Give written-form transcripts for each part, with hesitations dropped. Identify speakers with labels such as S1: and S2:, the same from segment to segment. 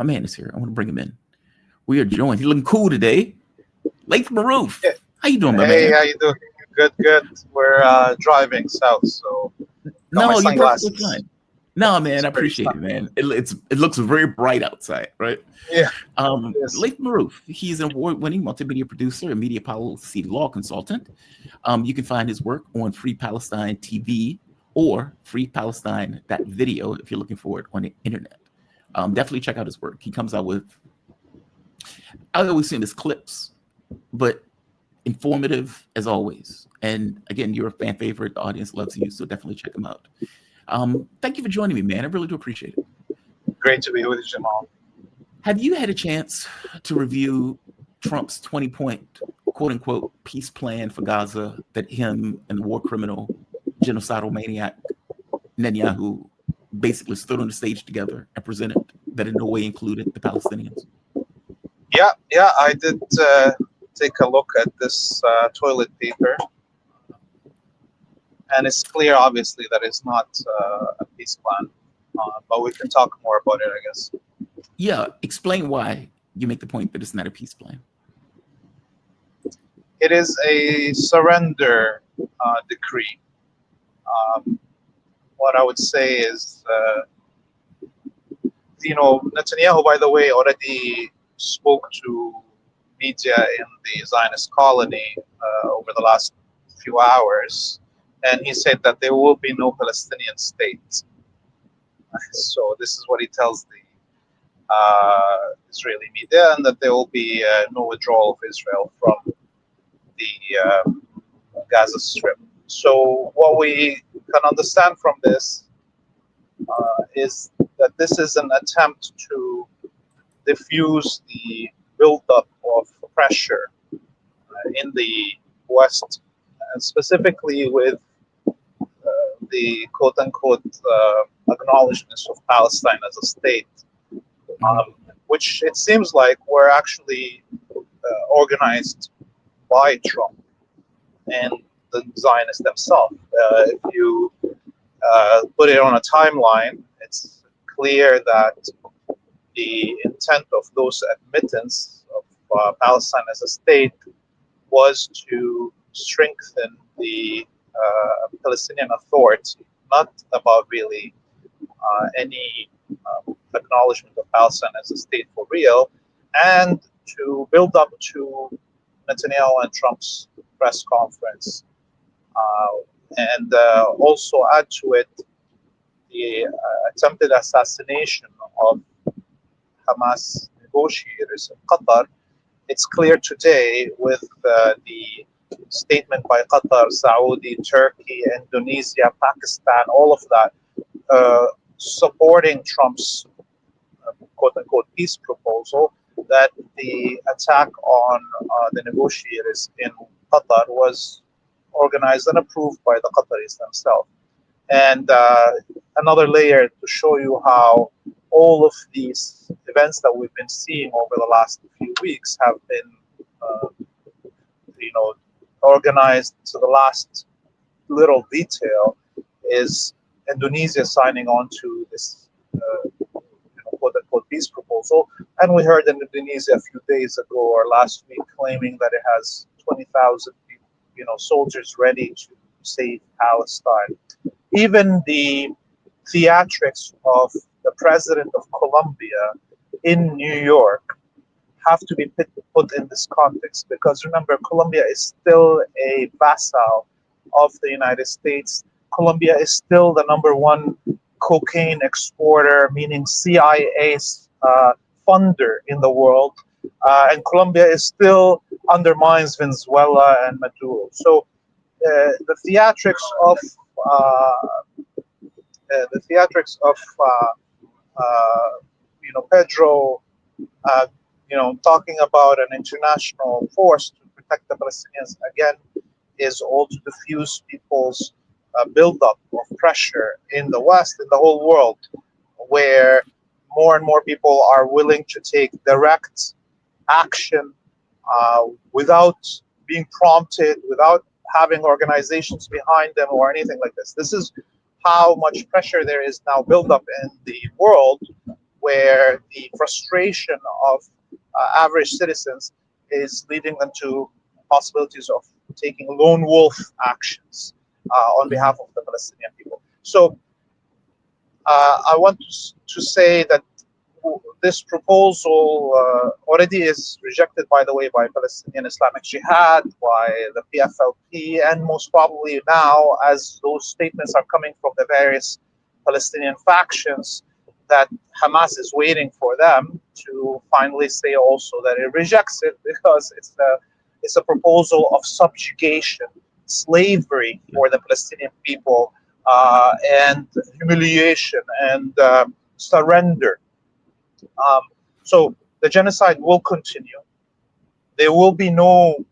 S1: My man is here. I want to bring him in. We are joined. He's looking cool today. Laith Marouf.
S2: Yeah.
S1: How you doing, my
S2: Hey,
S1: man?
S2: how you doing? Good, good. We're driving south, so got my
S1: No, you're perfectly
S2: sunglasses.
S1: fine. No, man,
S2: It's
S1: I
S2: pretty
S1: appreciate
S2: sunny.
S1: it, man. It looks very bright outside, right?
S2: Yeah, yes.
S1: Laith Marouf. He's an award-winning multimedia producer and media policy law consultant. You can find his work on Free Palestine TV or Free Palestine that video if you're looking for it on the internet. Definitely check out his work. He comes out with, I always see him as clips, but informative as always. And again, you're a fan favorite. The audience loves you, so definitely check him out. Thank you for joining me, man. I really do appreciate it.
S2: Great to be with you, Jamal.
S1: Have you had a chance to review Trump's 20-point quote unquote peace plan for Gaza that him and the war criminal, genocidal maniac Netanyahu basically stood on the stage together and presented that in no way included the Palestinians?
S2: Yeah, I did take a look at this toilet paper, and it's clear, obviously, that it's not a peace plan. But we can talk more about it, I guess.
S1: Yeah, explain why you make the point that it's not a peace plan.
S2: It is a surrender decree. Um, what I would say is, Netanyahu, by the way, already spoke to media in the Zionist colony over the last few hours, and he said that there will be no Palestinian state. So this is what he tells the Israeli media, and that there will be no withdrawal of Israel from the Gaza Strip. So what we can understand from this is that this is an attempt to diffuse the buildup of pressure in the West, and specifically with the quote-unquote acknowledgement of Palestine as a state, which it seems like were actually organized by Trump and the Zionists themselves. If you put it on a timeline, it's clear that the intent of those admittance of Palestine as a state was to strengthen the Palestinian Authority, not about really any acknowledgement of Palestine as a state for real, and to build up to Netanyahu and Trump's press conference, and also add to it the attempted assassination of Hamas negotiators in Qatar. It's clear today with the statement by Qatar, Saudi, Turkey, Indonesia, Pakistan, all of that, supporting Trump's quote-unquote peace proposal, that the attack on the negotiators in Qatar was organized and approved by the Qataris themselves. And another layer to show you how all of these events that we've been seeing over the last few weeks have been, organized to the last little detail is Indonesia signing on to this quote-unquote peace proposal. And we heard in Indonesia a few days ago or last week claiming that it has 20,000 soldiers ready to save Palestine. Even the theatrics of the president of Colombia in New York have to be put in this context, because remember, Colombia is still a vassal of the United States. Colombia is still the number one cocaine exporter, meaning CIA's funder in the world. And Colombia is still undermines Venezuela and Maduro. So the theatrics of Pedro, talking about an international force to protect the Palestinians again is all to diffuse people's buildup of pressure in the West, in the whole world, where more and more people are willing to take direct action without being prompted, without having organizations behind them or anything like this. This is how much pressure there is now built up in the world where the frustration of average citizens is leading them to possibilities of taking lone wolf actions on behalf of the Palestinian people. So I want to say that this proposal already is rejected, by the way, by Palestinian Islamic Jihad, by the PFLP, and most probably now, as those statements are coming from the various Palestinian factions, that Hamas is waiting for them to finally say also that it rejects it, because it's a proposal of subjugation, slavery for the Palestinian people, and humiliation and surrender. So the genocide will continue. There will be no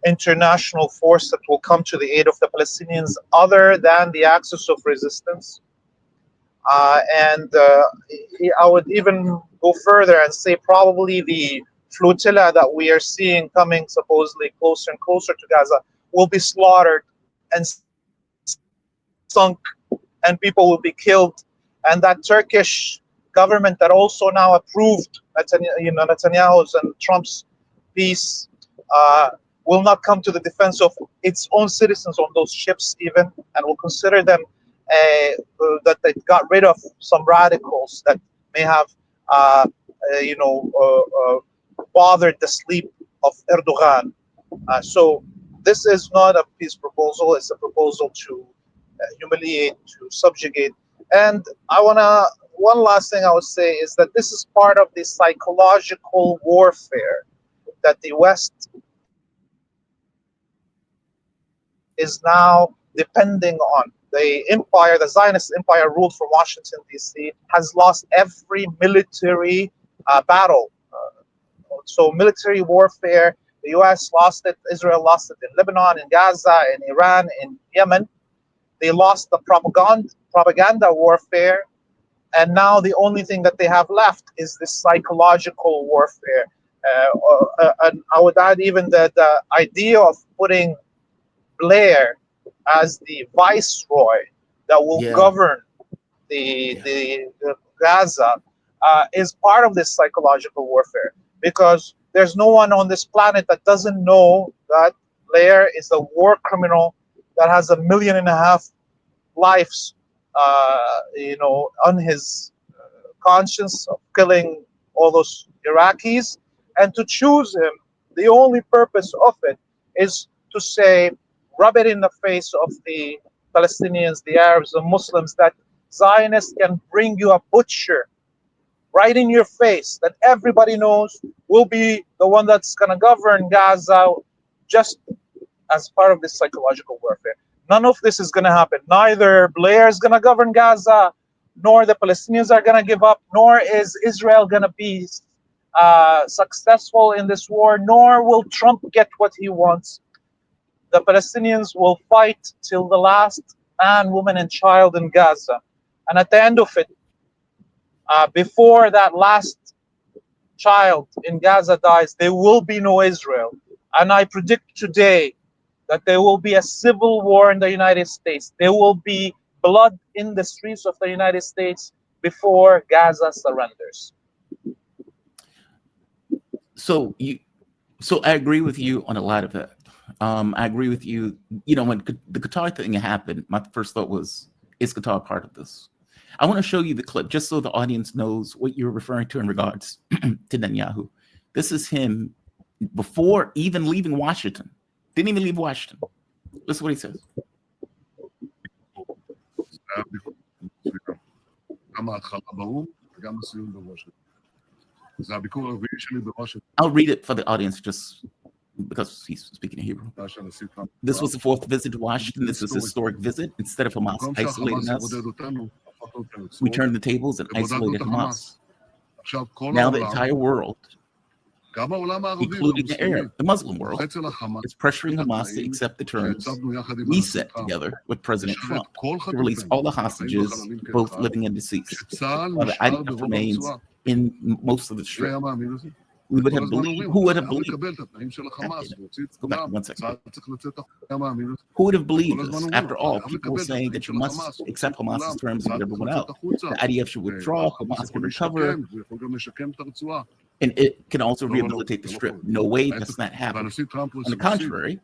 S2: international force that will come to the aid of the Palestinians other than the axis of resistance. And I would even go further and say probably the flotilla that we are seeing coming supposedly closer and closer to Gaza will be slaughtered and sunk, and people will be killed. And that Turkish government that also now approved Netanyahu's and Trump's peace will not come to the defense of its own citizens on those ships even, and will consider them that they got rid of some radicals that may have bothered the sleep of Erdogan. So this is not a peace proposal. It's a proposal to humiliate, to subjugate. And one last thing I would say is that this is part of the psychological warfare that the West is now depending on. The empire, the Zionist empire ruled from Washington, D.C., has lost every military battle. So military warfare, the U.S. lost it, Israel lost it in Lebanon, in Gaza, in Iran, in Yemen. They lost the propaganda warfare, and now the only thing that they have left is this psychological warfare. And I would add even the idea of putting Blair as the viceroy that will govern the Gaza is part of this psychological warfare, because there's no one on this planet that doesn't know that Blair is a war criminal that has 1.5 million lives, on his conscience of killing all those Iraqis. And to choose him, the only purpose of it is to say, rub it in the face of the Palestinians, the Arabs, the Muslims, that Zionists can bring you a butcher right in your face that everybody knows will be the one that's going to govern Gaza, just as part of this psychological warfare. None of this is going to happen. Neither Blair is going to govern Gaza, nor the Palestinians are going to give up, nor is Israel going to be successful in this war, nor will Trump get what he wants. The Palestinians will fight till the last man, woman, and child in Gaza. And at the end of it, before that last child in Gaza dies, there will be no Israel. And I predict today that there will be a civil war in the United States. There will be blood in the streets of the United States before Gaza surrenders.
S1: So I agree with you on a lot of that. I agree with you. When the Qatar thing happened, my first thought was, is Qatar part of this? I want to show you the clip just so the audience knows what you're referring to in regards to Netanyahu. This is him before even leaving Washington. Didn't even leave Washington. Listen to what he says. I'll read it for the audience just because he's speaking in Hebrew. This was the fourth visit to Washington. This was a historic visit. Instead of Hamas isolating us, we turned the tables and isolated Hamas. Now the entire world, including the Muslim world, is pressuring Hamas to accept the terms we set together with President Trump to release all the hostages, both living and deceased, while the IDF remains in most of the Strip. we would have believed, who would have believed? Let's go back 1 second. Who would have believed this? After all, people were saying that you must accept Hamas's terms and get everyone out. The IDF should withdraw, Hamas can recover, and it can also rehabilitate the Strip. No way, that's not happening. On the contrary,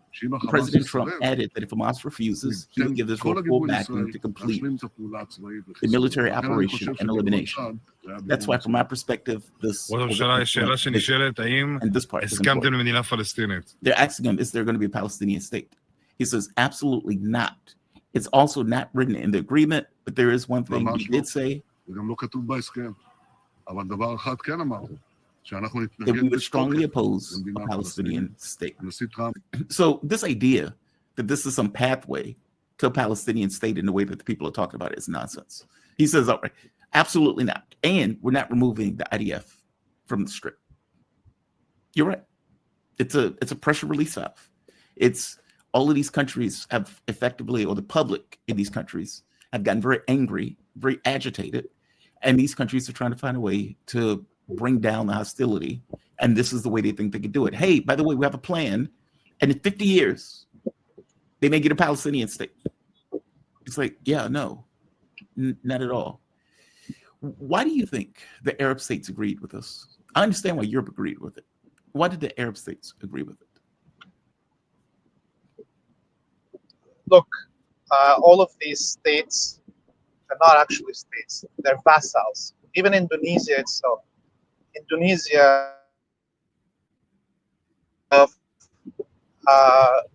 S1: President Trump added that if Hamas refuses, he would give Israel full backing to complete the military operation and elimination. That's why, from my perspective, this and this part is important. They're asking him, is there going to be a Palestinian state? He says, absolutely not. It's also not written in the agreement, but there is one thing we did say, that we would strongly oppose a Palestinian state. So this idea that this is some pathway to a Palestinian state in the way that the people are talking about it is nonsense. He says, all right, absolutely not. And we're not removing the IDF from the Strip. You're right. It's a pressure release valve. It's all of these countries have effectively, or the public in these countries have gotten very angry, very agitated, and these countries are trying to find a way to bring down the hostility, and this is the way they think they could do it. Hey, by the way, we have a plan, and in 50 years, they may get a Palestinian state. It's like, yeah, no, not at all. Why do you think the Arab states agreed with this? I understand why Europe agreed with it. Why did the Arab states agree with it?
S2: Look, all of these states are not actually states. They're vassals. Even Indonesia itself. Indonesia of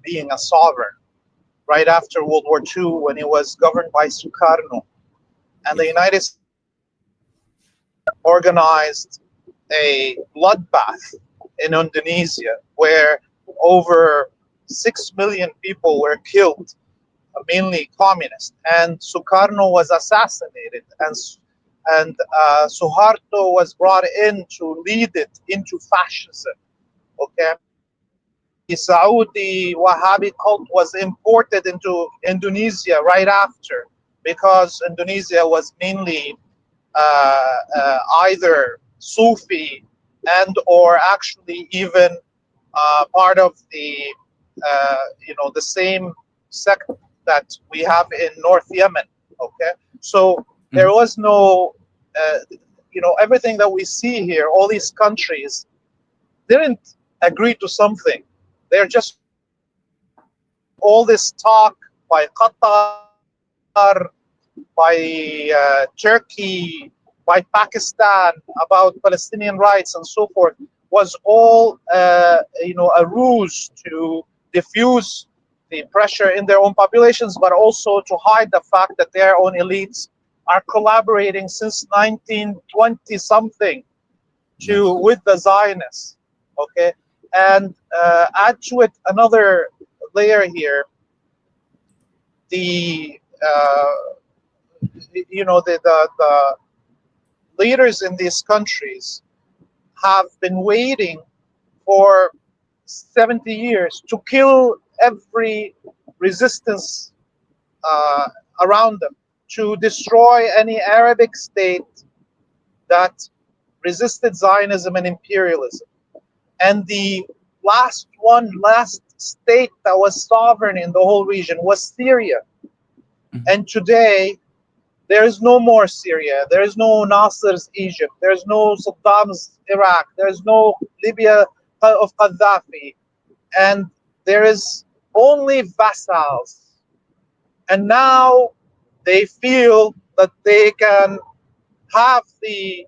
S2: being a sovereign right after World War II when it was governed by Sukarno. And the United States organized a bloodbath in Indonesia where over 6 million people were killed, mainly communists. And Sukarno was assassinated, and Suharto was brought in to lead it into fascism. Okay, the Saudi Wahhabi cult was imported into Indonesia right after, because Indonesia was mainly either Sufi and or actually even part of the the same sect that we have in North Yemen. Okay, so there was no everything that we see here, all these countries didn't agree to something. They're just all this talk by Qatar, by Turkey, by Pakistan about Palestinian rights and so forth was all a ruse to diffuse the pressure in their own populations, but also to hide the fact that their own elites are collaborating since 1920 something with the Zionists. Okay, and add to it another layer here. The the leaders in these countries have been waiting for 70 years to kill every resistance around them, to destroy any Arabic state that resisted Zionism and imperialism. And the last state that was sovereign in the whole region was Syria. And today, there is no more Syria. There is no Nasser's Egypt. There is no Saddam's Iraq. There is no Libya of Gaddafi. And there is only vassals. And now they feel that they can have the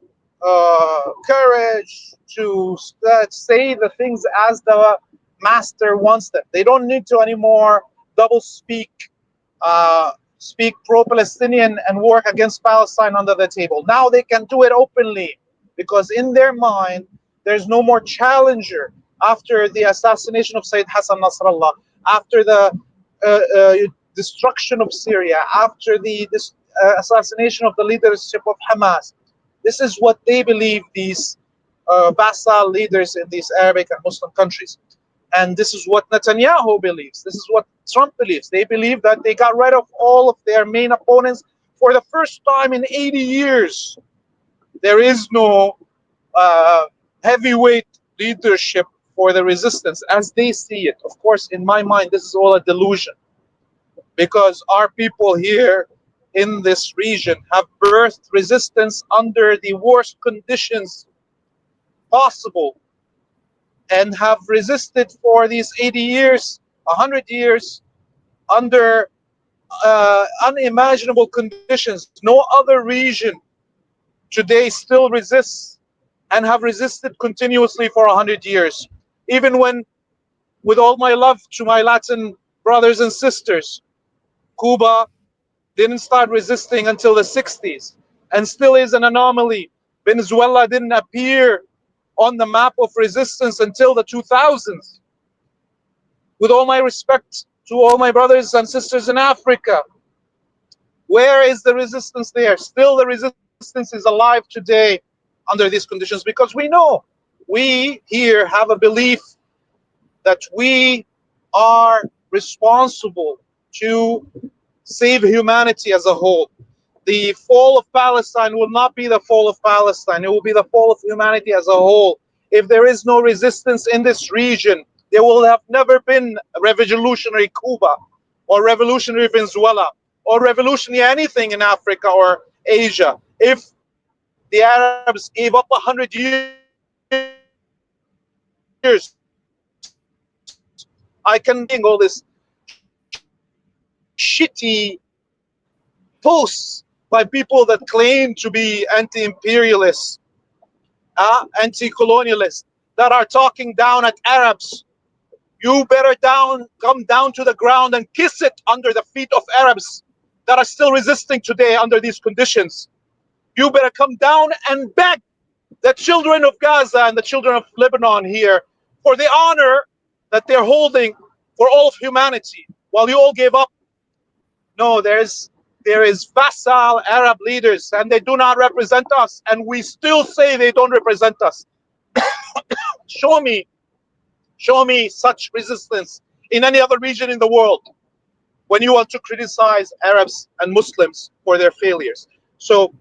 S2: courage to say the things as the master wants them. They don't need to anymore double speak pro-Palestinian and work against Palestine under the table. Now they can do it openly, because in their mind, there's no more challenger after the assassination of Sayyid Hassan Nasrallah, after the destruction of Syria, after the assassination of the leadership of Hamas. This is what they believe, these vassal leaders in these Arabic and Muslim countries. And this is what Netanyahu believes. This is what Trump believes. They believe that they got rid of all of their main opponents for the first time in 80 years. There is no heavyweight leadership for the resistance as they see it. Of course, in my mind, this is all a delusion, because our people here in this region have birthed resistance under the worst conditions possible, and have resisted for these 80 years, 100 years, under unimaginable conditions. No other region today still resists, and have resisted continuously for 100 years. Even when, with all my love to my Latin brothers and sisters, Cuba didn't start resisting until the 60s and still is an anomaly. Venezuela didn't appear on the map of resistance until the 2000s. With all my respect to all my brothers and sisters in Africa, where is the resistance there? Still, the resistance is alive today under these conditions, because we know, we here have a belief that we are responsible to save humanity as a whole. The fall of Palestine will not be the fall of Palestine, it will be the fall of humanity as a whole. If there is no resistance in this region, there will have never been a revolutionary Cuba, or revolutionary Venezuela, or revolutionary anything in Africa or Asia. If the Arabs gave up 100 years, I can all this shitty posts by people that claim to be anti-imperialists, anti-colonialists, that are talking down at Arabs. You better come down to the ground and kiss it under the feet of Arabs that are still resisting today under these conditions. You better come down and beg the children of Gaza and the children of Lebanon here for the honor that they're holding for all of humanity, while you all gave up. No, there is Vassal Arab leaders, and they do not represent us, and we still say they don't represent us. Show me such resistance in any other region in the world when you want to criticize Arabs and Muslims for their failures. So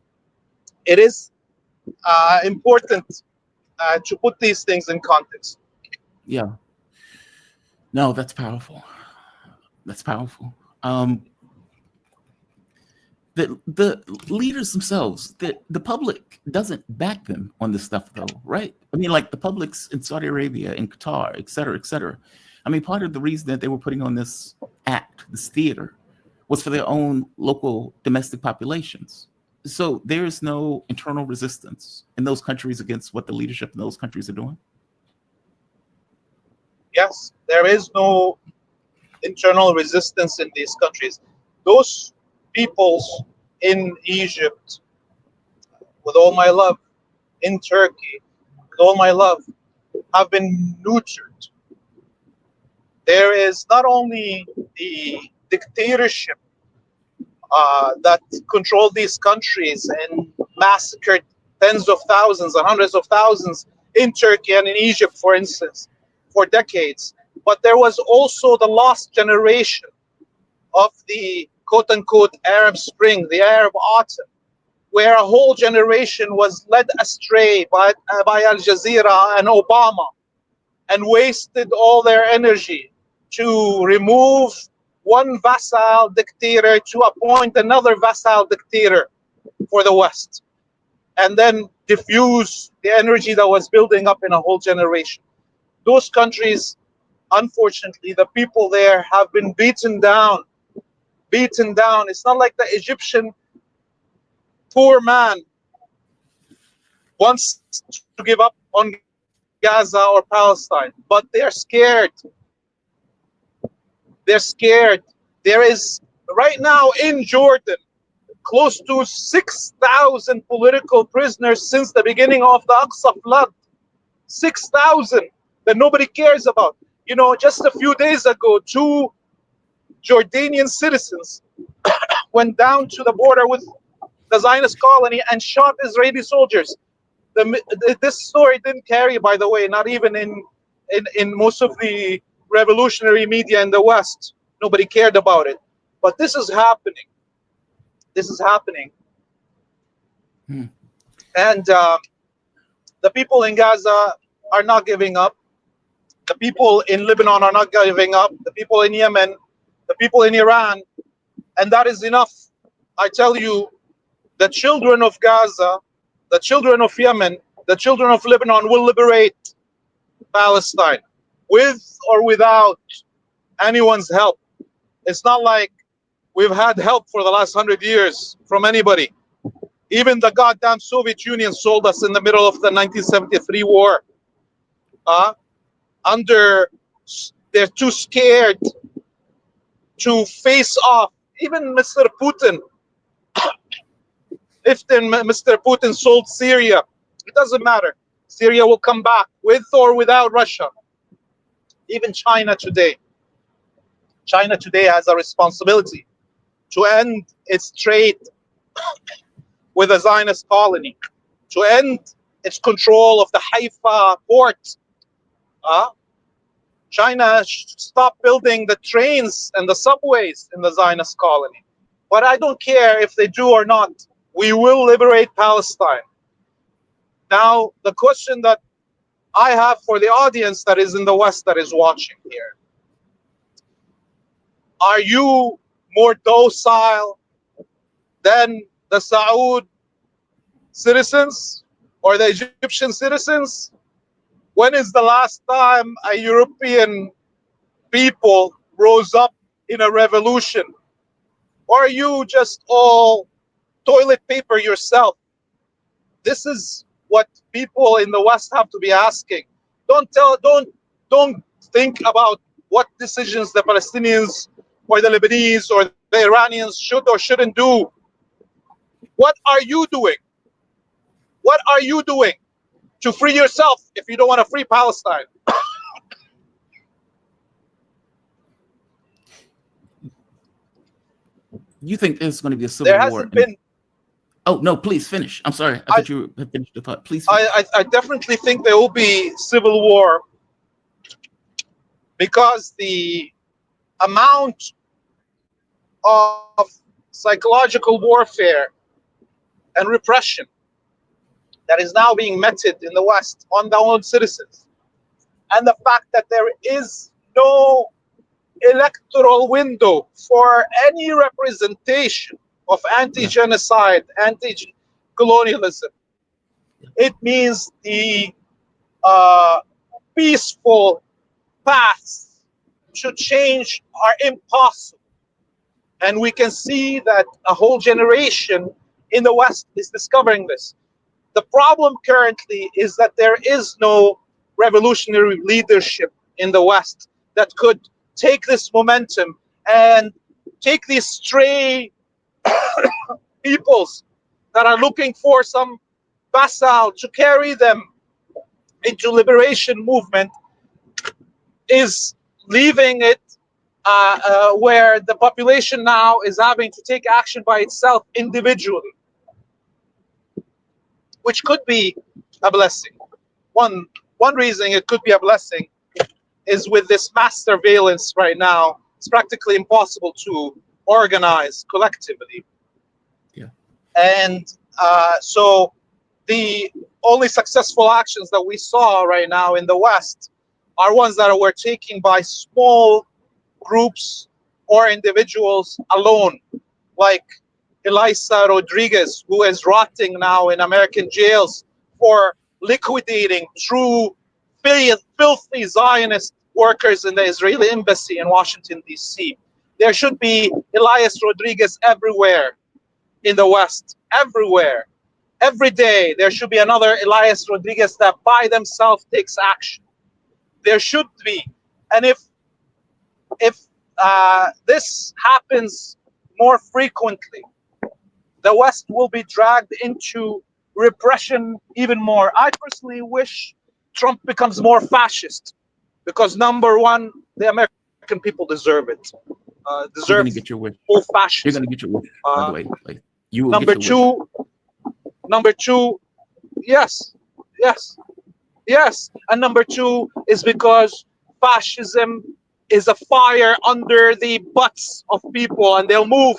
S2: it is important to put these things in context.
S1: Yeah. No, that's powerful. That's powerful. The leaders themselves, the public doesn't back them on this stuff, though, right? I mean, like the publics in Saudi Arabia, in Qatar, et cetera, et cetera. I mean, part of the reason that they were putting on this act, this theater, was for their own local domestic populations. So there's no internal resistance in those countries against what the leadership in those countries are doing.
S2: Yes, there is no internal resistance in these countries. Those peoples in Egypt, with all my love, in Turkey, with all my love, have been neutered. There is not only the dictatorship that controlled these countries and massacred tens of thousands and hundreds of thousands in Turkey and in Egypt, for instance, for decades, but there was also the lost generation of the quote-unquote Arab Spring, the Arab Autumn, where a whole generation was led astray by Al Jazeera and Obama, and wasted all their energy to remove one vassal dictator to appoint another vassal dictator for the West, and then diffuse the energy that was building up in a whole generation. Those countries, unfortunately, the people there have been beaten down. Beaten down. It's not like the Egyptian poor man wants to give up on Gaza or Palestine, but they're scared. They're scared. There is right now in Jordan close to 6,000 political prisoners since the beginning of the Aqsa flood. 6,000 that nobody cares about. You know, just a few days ago, 2 Jordanian citizens went down to the border with the Zionist colony and shot Israeli soldiers. This story didn't carry, by the way, not even in most of the revolutionary media in the West. Nobody cared about it. But this is happening. This is happening. And the people in Gaza are not giving up. The people in Lebanon are not giving up. The people in Yemen, the people in Iran, and that is enough. I tell you, the children of Gaza, the children of Yemen, the children of Lebanon will liberate Palestine with or without anyone's help. It's not like we've had help for the last 100 years from anybody. Even the goddamn Soviet Union sold us in the middle of the 1973 war. Under, they're too scared to face off. Even Mr. Putin, if then Mr. Putin sold Syria, it doesn't matter. Syria will come back with or without Russia. Even China today has a responsibility to end its trade with a Zionist colony, to end its control of the Haifa port. China should stop building the trains and the subways in the Zionist colony. But I don't care if they do or not. We will liberate Palestine. Now, the question that I have for the audience that is in the West that is watching here, are you more docile than the Saud citizens or the Egyptian citizens? When is the last time a European people rose up in a revolution? Or are you just all toilet paper yourself? This is what people in the West have to be asking. Don't think about what decisions the Palestinians or the Lebanese or the Iranians should or shouldn't do. What are you doing? What are you doing to free yourself if you don't want to free Palestine?
S1: You think there's going to be a civil war?
S2: There hasn't been.
S1: Oh, no, please finish. I'm sorry. I thought you had finished the thought. Please finish.
S2: I definitely think there will be civil war because the amount of psychological warfare and repression that is now being meted in the West on their own citizens, and the fact that there is no electoral window for any representation of anti-genocide, anti-colonialism, it means the peaceful paths to change are impossible. And we can see that a whole generation in the West is discovering this. The problem currently is that there is no revolutionary leadership in the West that could take this momentum and take these stray peoples that are looking for some Vassal to carry them into liberation movement, is leaving it where the population now is having to take action by itself individually, which could be a blessing. One reason it could be a blessing is with this mass surveillance right now, it's practically impossible to organize collectively.
S1: Yeah.
S2: And so the only successful actions that we saw right now in the West are ones that were taken by small groups or individuals alone, like Elisa Rodriguez, who is rotting now in American jails for liquidating true filthy Zionist workers in the Israeli embassy in Washington, D.C. There should be Elias Rodriguez everywhere in the West, everywhere. Every day there should be another Elias Rodriguez that by themselves takes action. There should be. And if this happens more frequently, the West will be dragged into repression even more. I personally wish Trump becomes more fascist, because number one, the American people deserve it.
S1: You're going to get your wish.
S2: Full fascism.
S1: You're going to get your wish, by the way. Like, you will
S2: Number
S1: get your wish.
S2: Number two, yes. And number two is because fascism is a fire under the butts of people, and they'll move.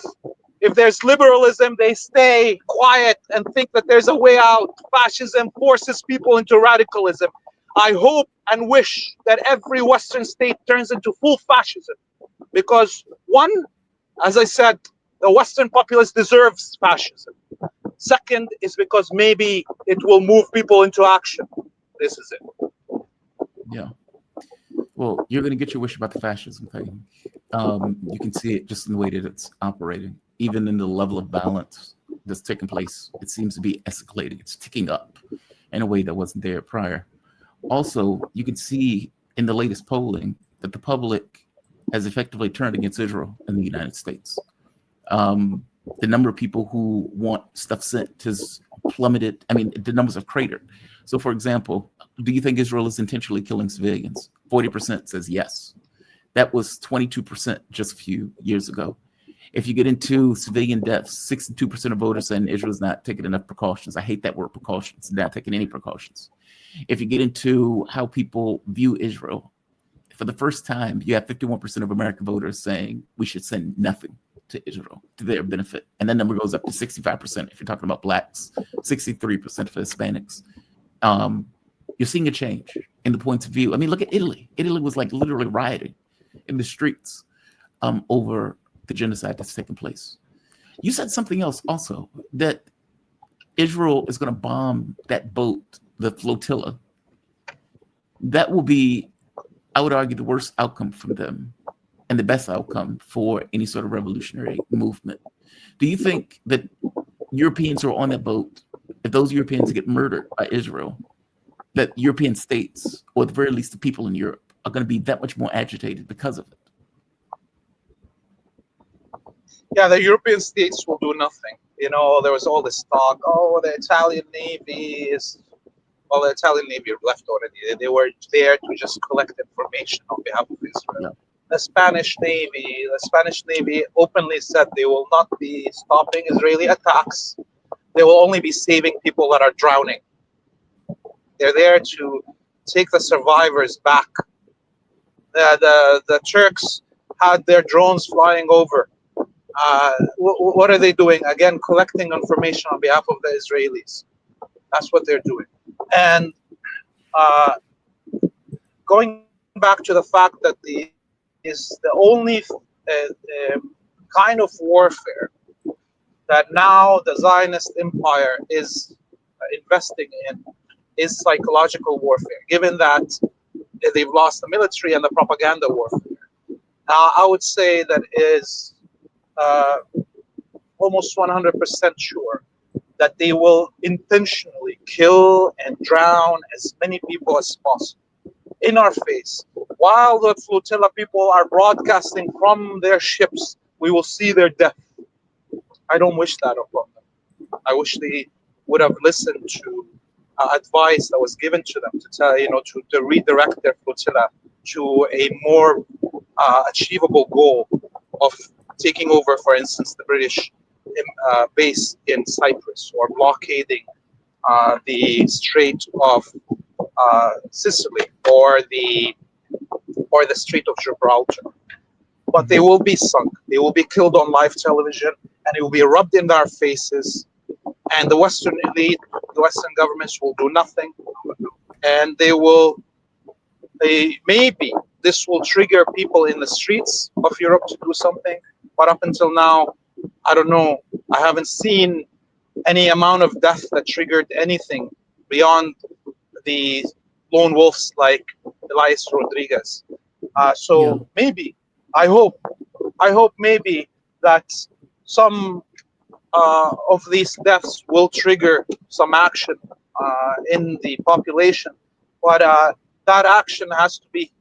S2: If there's liberalism, they stay quiet and think that there's a way out. Fascism forces people into radicalism. I hope and wish that every Western state turns into full fascism, because one, as I said, the Western populace deserves fascism. Second is because maybe it will move people into action. This is it.
S1: Yeah. Well, you're going to get your wish about the fascism thing. You can see it just in the way that it's operating, even in the level of balance that's taking place. It seems to be escalating. It's ticking up in a way that wasn't there prior. Also, you can see in the latest polling that the public has effectively turned against Israel in the United States. The number of people who want stuff sent has plummeted. I mean, the numbers have cratered. So, for example, do you think Israel is intentionally killing civilians? 40% says yes. That was 22% just a few years ago. If you get into civilian deaths, 62% of voters saying Israel's not taking enough precautions. I hate that word precautions, not taking any precautions. If you get into how people view Israel, for the first time, you have 51% of American voters saying we should send nothing to Israel to their benefit. And that number goes up to 65% if you're talking about blacks, 63% for Hispanics. You're seeing a change in the points of view. I mean, look at Italy. Italy was like literally rioting in the streets over the genocide that's taking place. You said something else also, that Israel is going to bomb that boat, the flotilla. That will be, I would argue, the worst outcome for them and the best outcome for any sort of revolutionary movement. Do you think that Europeans who are on that boat, if those Europeans get murdered by Israel, that European states, or at the very least the people in Europe, are going to be that much more agitated because of it?
S2: Yeah, the European states will do nothing. You know, there was all this talk. Oh, the Italian Navy is. Well, the Italian Navy left already. They were there to just collect information on behalf of Israel.
S1: Yeah.
S2: The Spanish Navy openly said they will not be stopping Israeli attacks. They will only be saving people that are drowning. They're there to take the survivors back. The Turks had their drones flying over. What are they doing? Again, collecting information on behalf of the Israelis. That's what they're doing. And going back to the fact that the only kind of warfare that now the Zionist empire is investing in is psychological warfare, given that they've lost the military and the propaganda warfare. I would say that is almost 100% sure that they will intentionally kill and drown as many people as possible in our face. While the flotilla people are broadcasting from their ships, we will see their death. I don't wish that upon them. I wish they would have listened to advice that was given to them to tell, to redirect their flotilla to a more achievable goal of taking over, for instance, the British base in Cyprus, or blockading the Strait of Sicily, or the Strait of Gibraltar. But they will be sunk. They will be killed on live television, and it will be rubbed in our faces. And the Western elite, the Western governments will do nothing, and maybe this will trigger people in the streets of Europe to do something. But up until now, I don't know. I haven't seen any amount of death that triggered anything beyond the lone wolves like Elias Rodriguez. So maybe, I hope maybe that some of these deaths will trigger some action in the population. But that action has to be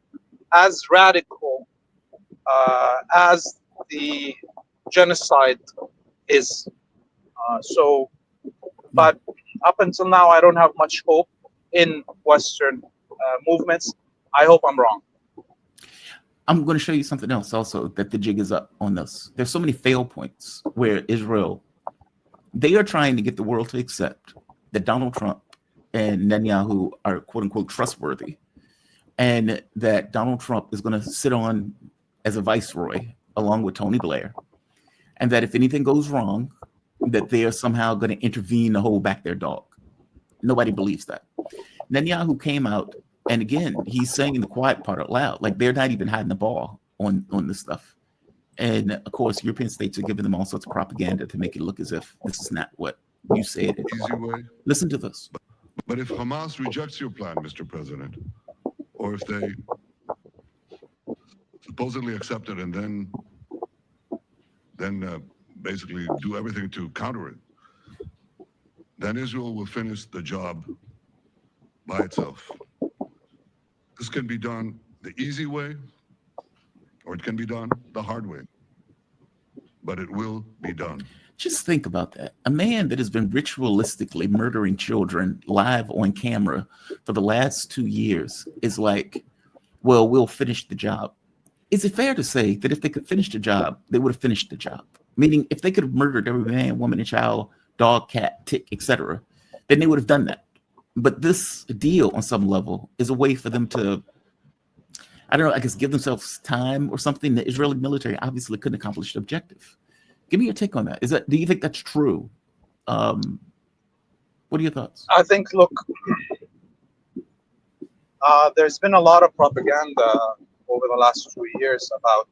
S2: as radical as the genocide is. But up until now, I don't have much hope in Western movements. I hope I'm wrong.
S1: I'm going to show you something else also, that the jig is up on this. There's so many fail points where Israel, they are trying to get the world to accept that Donald Trump and Netanyahu are quote unquote trustworthy, and that Donald Trump is going to sit on as a viceroy along with Tony Blair, and that if anything goes wrong, that they are somehow going to intervene to hold back their dog. Nobody believes that. Netanyahu came out And again, he's saying the quiet part out loud. Like they're not even hiding the ball on this stuff. And of course, European states are giving them all sorts of propaganda to make it look as if this is not what you say it is.
S3: Easy way.
S1: Listen to this.
S3: But if Hamas rejects your plan, Mr. President, or if they supposedly accept it and then basically do everything to counter it, then Israel will finish the job by itself. This can be done the easy way, or it can be done the hard way, but it will be done.
S1: Just think about that. A man that has been ritualistically murdering children live on camera for the last 2 years is like, well, we'll finish the job. Is it fair to say that if they could finish the job, they would have finished the job? Meaning, if they could have murdered every man, woman, and child, dog, cat, tick, etc., then they would have done that. But this deal, on some level, is a way for them to, I don't know, I guess give themselves time or something. The Israeli military obviously couldn't accomplish the objective. Give me your take on that. Do you think that's true? What are your thoughts?
S2: I think, look, there's been a lot of propaganda over the last 2 years about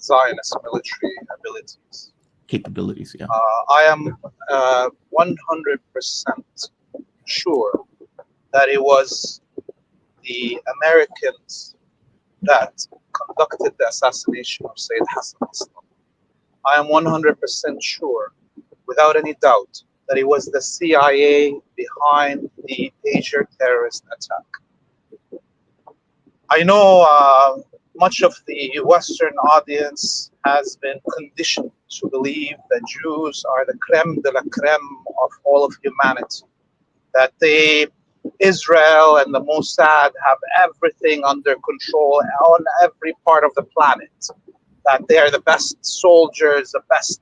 S2: Zionist military abilities.
S1: Capabilities, yeah.
S2: I am 100% sure that it was the Americans that conducted the assassination of Sayyid Hassan al-Islam. I am 100% sure, without any doubt, that it was the CIA behind the Asia terrorist attack. I know much of the Western audience has been conditioned to believe that Jews are the creme de la creme of all of humanity, that Israel and the Mossad have everything under control on every part of the planet, that they are the best soldiers, the best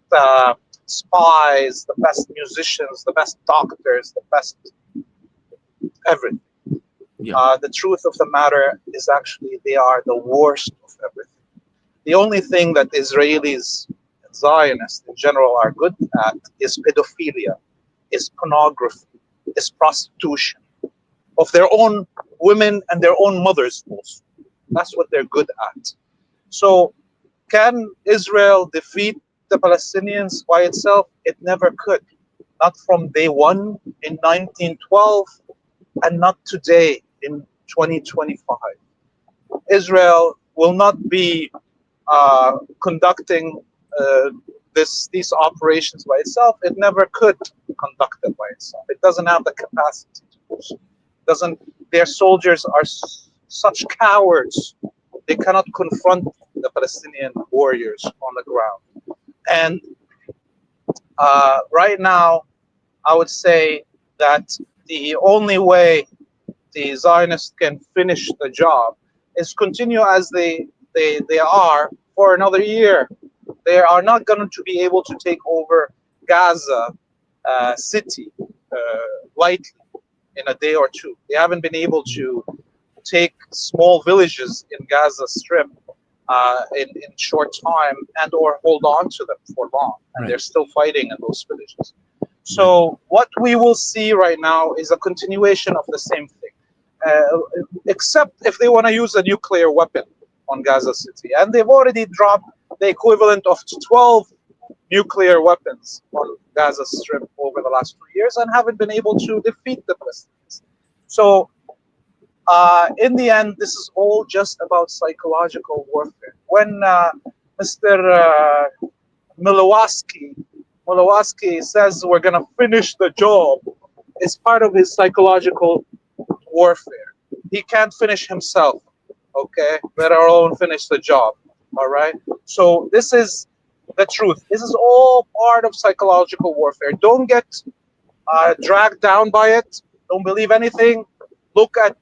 S2: spies, the best musicians, the best doctors, the best everything.
S1: Yeah.
S2: The truth of the matter is actually they are the worst of everything. The only thing that Israelis and Zionists in general are good at is pedophilia, is pornography, is prostitution of their own women and their own mothers also. That's what they're good at. So can Israel defeat the Palestinians by itself? It never could. Not from day one in 1912 and not today in 2025. Israel will not be conducting these operations by itself. It never could conduct it by itself. It doesn't have the capacity to do so. Their soldiers are such cowards. They cannot confront the Palestinian warriors on the ground. And right now, I would say that the only way the Zionists can finish the job is continue as they are for another year. They are not going to be able to take over Gaza city lightly in a day or two. They haven't been able to take small villages in Gaza Strip in short time and or hold on to them for long. And
S1: Right.
S2: they're still fighting in those villages. So what we will see right now is a continuation of the same thing, except if they want to use a nuclear weapon on Gaza City. And they've already dropped the equivalent of 12 nuclear weapons on Gaza Strip over the last 2 years and haven't been able to defeat the Palestinians. So in the end, this is all just about psychological warfare. When Mr. Milowski says we're going to finish the job, it's part of his psychological warfare. He can't finish himself, okay? Let alone finish the job, all right? So this is the truth. This is all part of psychological warfare. Don't get dragged down by it. Don't believe anything. Look at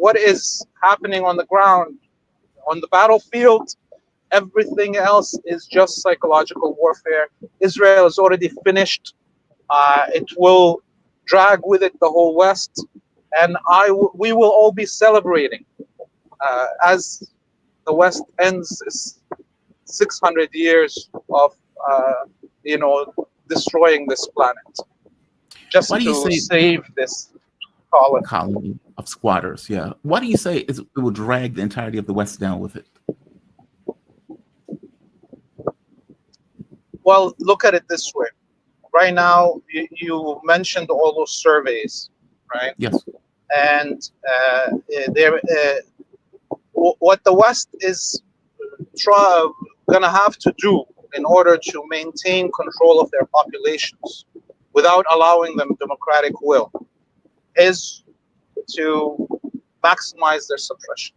S2: what is happening on the ground, on the battlefield. Everything else is just psychological warfare. Israel is already finished. It will drag with it the whole West, and we will all be celebrating as the West ends its 600 years of destroying this planet, just
S1: Why do you
S2: to
S1: say-
S2: save this colony.
S1: colony of squatters. Yeah. Why do you say it will drag the entirety of the West down with it?
S2: Well, look at it this way. Right now, you mentioned all those surveys, right?
S1: Yes.
S2: And what the West is going to have to do in order to maintain control of their populations without allowing them democratic will is to maximize their suppression.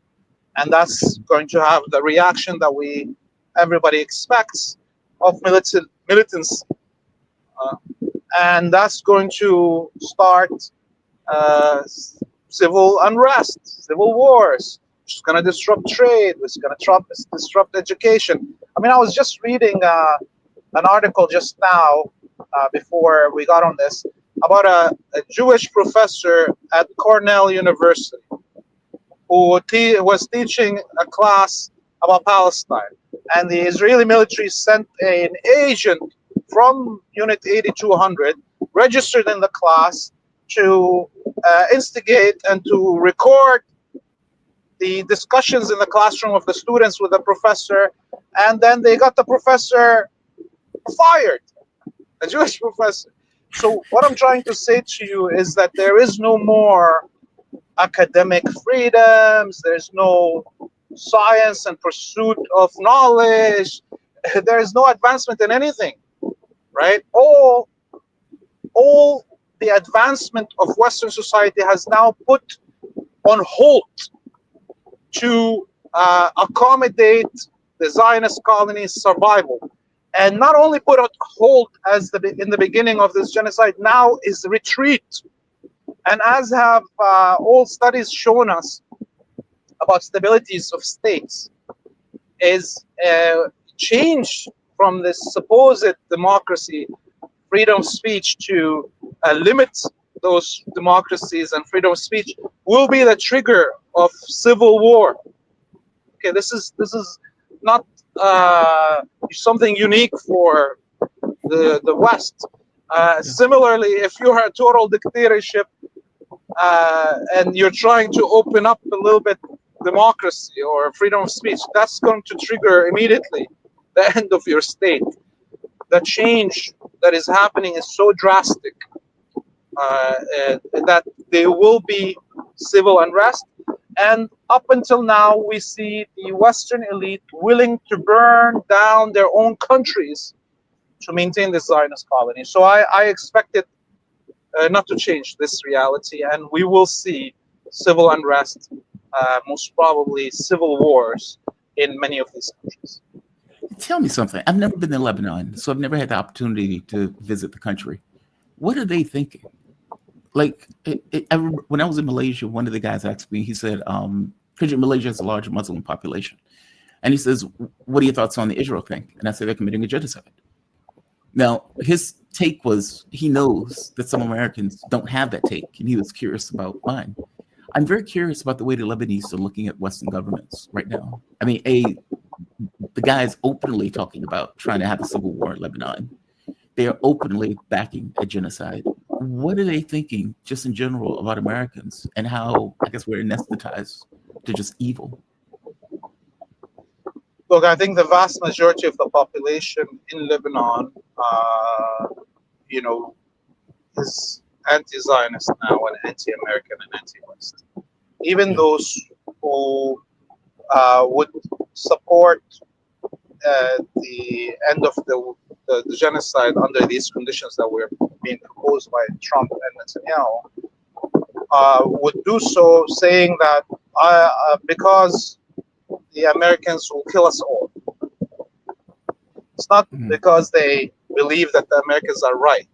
S2: And that's going to have the reaction that everybody expects of militants. And that's going to start civil unrest, civil wars, which is going to disrupt trade, which is going to disrupt education. I mean, I was just reading an article just now before we got on this about a Jewish professor at Cornell University who was teaching a class about Palestine. And the Israeli military sent an agent from Unit 8200, registered in the class, to instigate and to record the discussions in the classroom of the students with the professor. And then they got the professor fired, a Jewish professor. So what I'm trying to say to you is that there is no more academic freedoms, there's no science and pursuit of knowledge, there is no advancement in anything, right? All the advancement of Western society has now put on hold to accommodate the Zionist colony's survival. And not only put on hold in the beginning of this genocide, now is retreat. And as have all studies shown us about stabilities of states, is change from this supposed democracy, freedom of speech, to limit those democracies and freedom of speech will be the trigger of civil war. Okay, this is not something unique for the West. Similarly, if you are a total dictatorship and you're trying to open up a little bit democracy or freedom of speech, that's going to trigger immediately the end of your state. The change that is happening is so drastic that there will be civil unrest. And up until now, we see the Western elite willing to burn down their own countries to maintain the Zionist colony. So I expect it not to change this reality, and we will see civil unrest, most probably civil wars in many of these countries.
S1: Tell me something. I've never been to Lebanon, so I've never had the opportunity to visit the country. What are they thinking? Like, when I was in Malaysia, one of the guys asked me, he said, because Malaysia has a large Muslim population. And he says, what are your thoughts on the Israel thing? And I said, they're committing a genocide. Now, his take was, he knows that some Americans don't have that take, and he was curious about mine. I'm very curious about the way the Lebanese are looking at Western governments right now. I mean, the guy is openly talking about trying to have a civil war in Lebanon. They are openly backing a genocide. What are they thinking, just in general, about Americans and how, I guess, we're anesthetized to just evil?
S2: Look, I think the vast majority of the population in Lebanon, is anti-Zionist now and anti-American and anti-West. Even those who would support the end of the genocide under these conditions that were being proposed by Trump and Netanyahu would do so saying that because the Americans will kill us all. It's not because they believe that the Americans are right.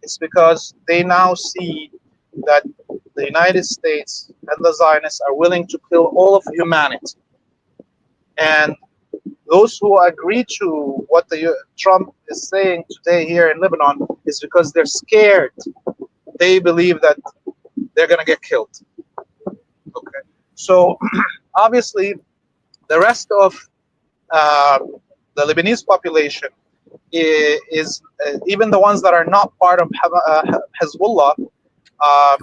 S2: It's because they now see that the United States and the Zionists are willing to kill all of humanity. And those who agree to what Trump is saying today here in Lebanon is because they're scared. They believe that they're going to get killed. Okay. So obviously, the rest of the Lebanese population is even the ones that are not part of Hezbollah have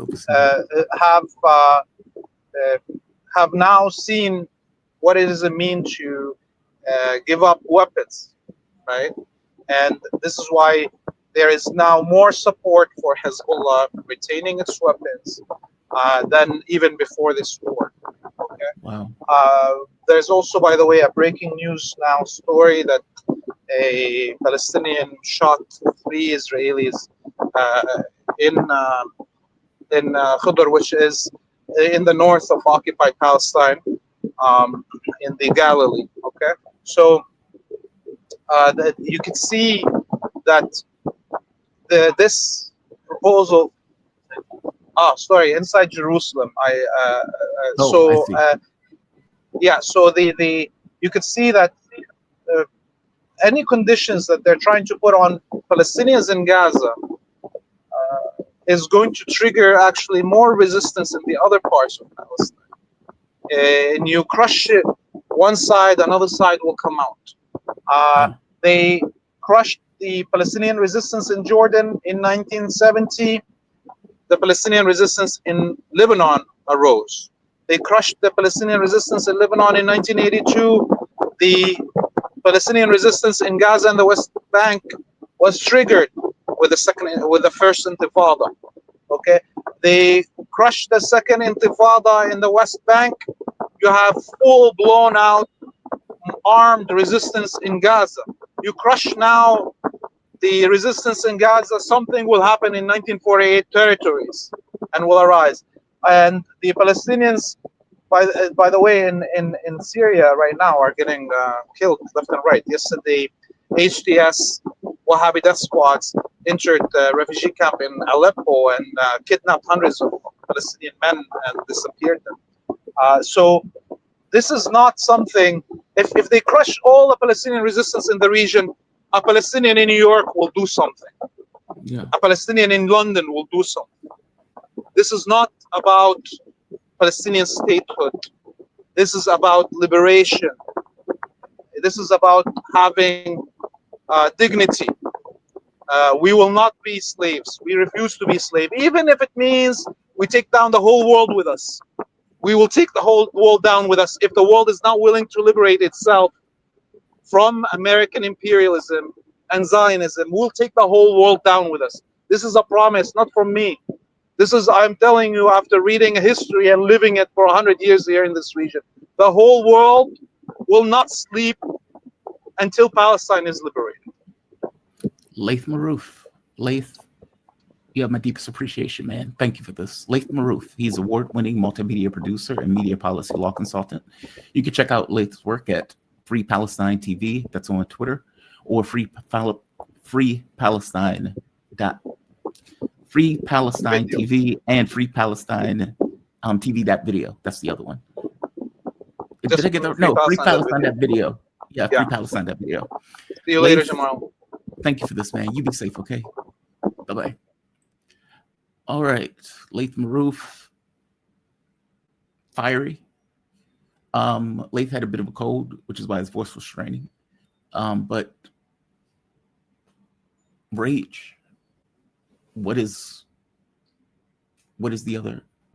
S2: have now seen what it does it mean to give up weapons, right? And this is why there is now more support for Hezbollah retaining its weapons than even before this war. Okay.
S1: Wow.
S2: There's also, by the way, a breaking news now story that a Palestinian shot 3 Israelis in Khudr, which is in the north of occupied Palestine, in the Galilee. Okay, so you can see that this proposal. Oh, sorry, inside Jerusalem.
S1: Oh, I see.
S2: Yeah. So the you could see that any conditions that they're trying to put on Palestinians in Gaza is going to trigger actually more resistance in the other parts of Palestine. And you crush it, one side, another side will come out. They crushed the Palestinian resistance in Jordan in 1970. The Palestinian resistance in Lebanon arose. They crushed the Palestinian resistance in Lebanon in 1982. The Palestinian resistance in Gaza and the West Bank was triggered with the first Intifada. Okay, they crushed the second Intifada in the West Bank. You have full blown out armed resistance in Gaza. You crush now the resistance in Gaza, something will happen in 1948 territories and will arise. And the Palestinians, by the way, in Syria right now are getting killed left and right. Yesterday, HTS Wahhabi death squads entered the refugee camp in Aleppo and kidnapped hundreds of Palestinian men and disappeared them. So this is not something, if they crush all the Palestinian resistance in the region, a Palestinian in New York will do something.
S1: Yeah.
S2: A Palestinian in London will do something. This is not about Palestinian statehood. This is about liberation. This is about having dignity. We will not be slaves. We refuse to be slaves, even if it means we take down the whole world with us. We will take the whole world down with us if the world is not willing to liberate itself from American imperialism and Zionism. We'll take the whole world down with us. This is a promise, not from me. This is, I'm telling you, after reading history and living it for 100 years here in this region, the whole world will not sleep until Palestine is liberated.
S1: Laith Marouf. Laith, you have my deepest appreciation, man. Thank you for this. Laith Marouf, he's award-winning multimedia producer and media policy law consultant. You can check out Laith's work at Free Palestine TV, that's on Twitter, or Free Palestine TV and Free Palestine TV that video. That's the other one. Did I get that? No, Free Palestine that video. Yeah, Free Palestine that video.
S2: See you later, Jamal.
S1: Thank you for this, man. You be safe, okay? Bye-bye. All right. Laith Marouf. Fiery. Laith had a bit of a cold, which is why his voice was straining. But rage. What is the other